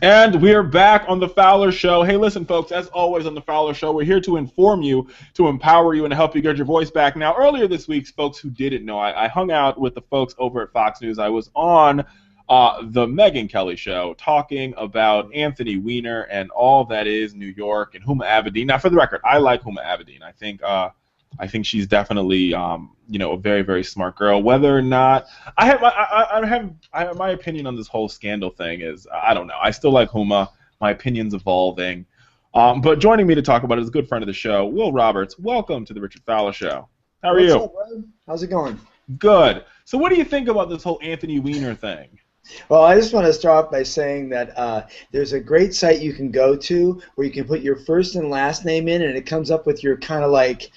And we're back on the Fowler Show. Hey, listen, folks, as always on the Fowler Show, we're here to inform you, to empower you, and to help you get your voice back. Now, earlier this week, folks who didn't know, I hung out with the folks over at Fox News. I was on the Megyn Kelly Show talking about Anthony Weiner and all that is New York and Huma Abedin. Now, for the record, I like Huma Abedin. I think she's definitely, a very, very smart girl. Whether or not I have my opinion on this whole scandal thing is I don't know. I still like Huma. My opinion's evolving. But joining me to talk about it is a good friend of the show, Will Roberts. Welcome to the Richard Fowler Show. How are you? What's up, bro? How's it going? Good. So what do you think about this whole Anthony Weiner thing? Well, I just want to start off by saying that there's a great site you can go to where you can put your first and last name in, and it comes up with your kind of like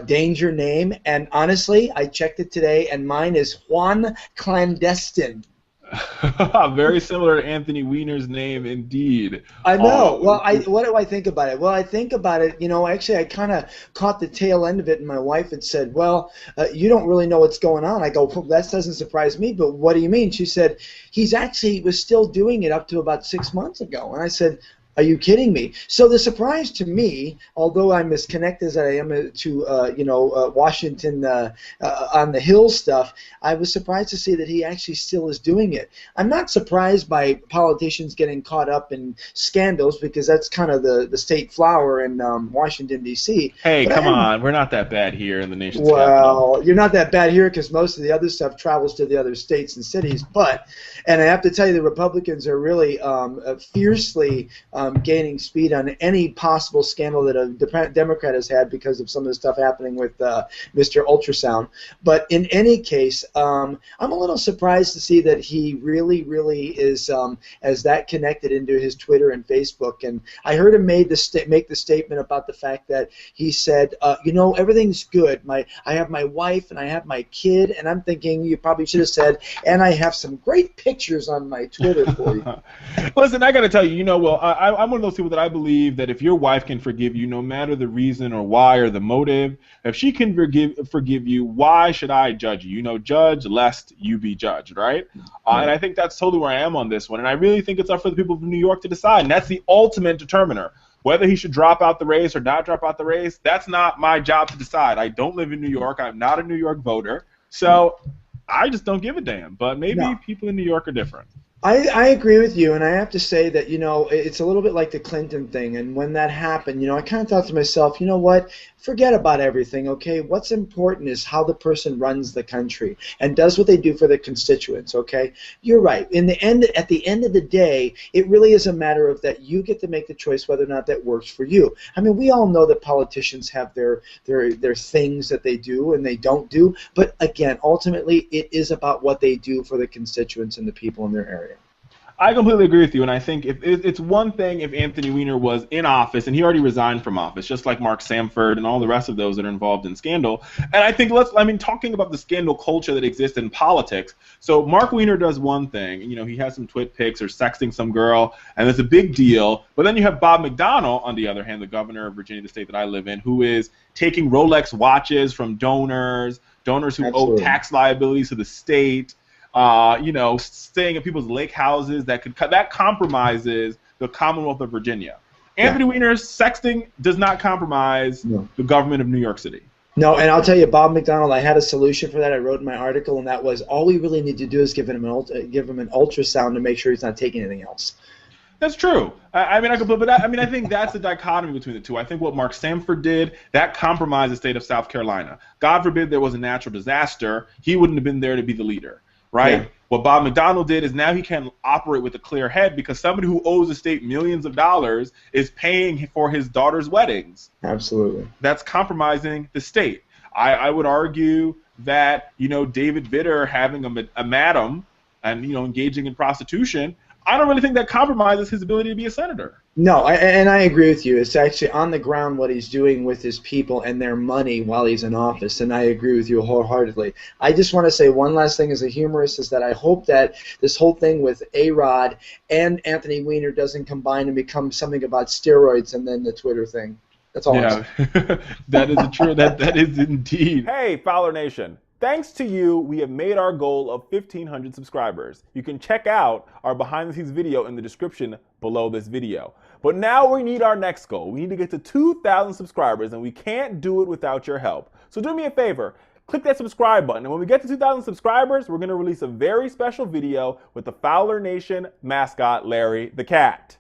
danger name. And honestly, I checked it today, and mine is Juan Clandestine. Very similar to Anthony Weiner's name, indeed. I know. Well, what do I think about it? Well, I think about it, actually I kind of caught the tail end of it, and my wife had said, well, you don't really know what's going on. I go, well, that doesn't surprise me, but what do you mean? She said, he was still doing it up to about 6 months ago. And I said, are you kidding me? So the surprise to me, although I'm as connected as I am to Washington on the Hill stuff, I was surprised to see that he actually still is doing it. I'm not surprised by politicians getting caught up in scandals because that's kind of the state flower in Washington, D.C. Hey, come on. We're not that bad here in the nation's capital. Well, you're not that bad here because most of the other stuff travels to the other states and cities. And I have to tell you, the Republicans are really fiercely gaining speed on any possible scandal that a Democrat has had because of some of the stuff happening with Mr. Ultrasound. But in any case, I'm a little surprised to see that he really is as that connected into his Twitter and Facebook. And I heard him make the statement about the fact that he said, everything's good. I have my wife and I have my kid, and I'm thinking you probably should have said, and I have some great pictures on my Twitter for you. Listen, I got to tell you, Will, I'm one of those people that I believe that if your wife can forgive you, no matter the reason or why or the motive, if she can forgive you, why should I judge you? Judge lest you be judged, right? And I think that's totally where I am on this one. And I really think it's up for the people of New York to decide. And that's the ultimate determiner. Whether he should drop out the race or not drop out the race, that's not my job to decide. I don't live in New York. I'm not a New York voter. So I just don't give a damn. But maybe people in New York are different. I agree with you, and I have to say that, it's a little bit like the Clinton thing, and when that happened, I kind of thought to myself, you know what, forget about everything, okay? What's important is how the person runs the country and does what they do for their constituents, okay? You're right. At the end of the day, it really is a matter of that you get to make the choice whether or not that works for you. I mean, we all know that politicians have their things that they do and they don't do, but again, ultimately, it is about what they do for the constituents and the people in their area. I completely agree with you, and I think if it's one thing if Anthony Weiner was in office, and he already resigned from office, just like Mark Sanford and all the rest of those that are involved in scandal. And I think talking about the scandal culture that exists in politics. So Mark Weiner does one thing, he has some twit pics or sexting some girl, and it's a big deal. But then you have Bob McDonnell, on the other hand, the governor of Virginia, the state that I live in, who is taking Rolex watches from donors who Absolutely. owe tax liabilities to the state. Staying at people's lake houses that compromises the Commonwealth of Virginia. Anthony Weiner's sexting does not compromise the government of New York City. No, and I'll tell you, Bob McDonnell, I had a solution for that. I wrote in my article, and that was all we really need to do is give him an ultrasound to make sure he's not taking anything else. That's true. I think that's the dichotomy between the two. I think what Mark Sanford did, that compromised the state of South Carolina. God forbid there was a natural disaster, he wouldn't have been there to be the leader. Right? Yeah. What Bob McDonnell did is now he can operate with a clear head because somebody who owes the state millions of dollars is paying for his daughter's weddings. Absolutely. That's compromising the state. I would argue that, David Vitter having a madam and, engaging in prostitution, I don't really think that compromises his ability to be a senator. No, and I agree with you. It's actually on the ground what he's doing with his people and their money while he's in office, and I agree with you wholeheartedly. I just want to say one last thing as a humorist is that I hope that this whole thing with A-Rod and Anthony Weiner doesn't combine and become something about steroids and then the Twitter thing. That's all I'm saying. That is true. That is indeed. Hey, Fowler Nation. Thanks to you, we have made our goal of 1,500 subscribers. You can check out our behind the scenes video in the description below this video. But now we need our next goal. We need to get to 2,000 subscribers, and we can't do it without your help. So do me a favor, click that subscribe button, and when we get to 2,000 subscribers, we're going to release a very special video with the Fowler Nation mascot, Larry the Cat.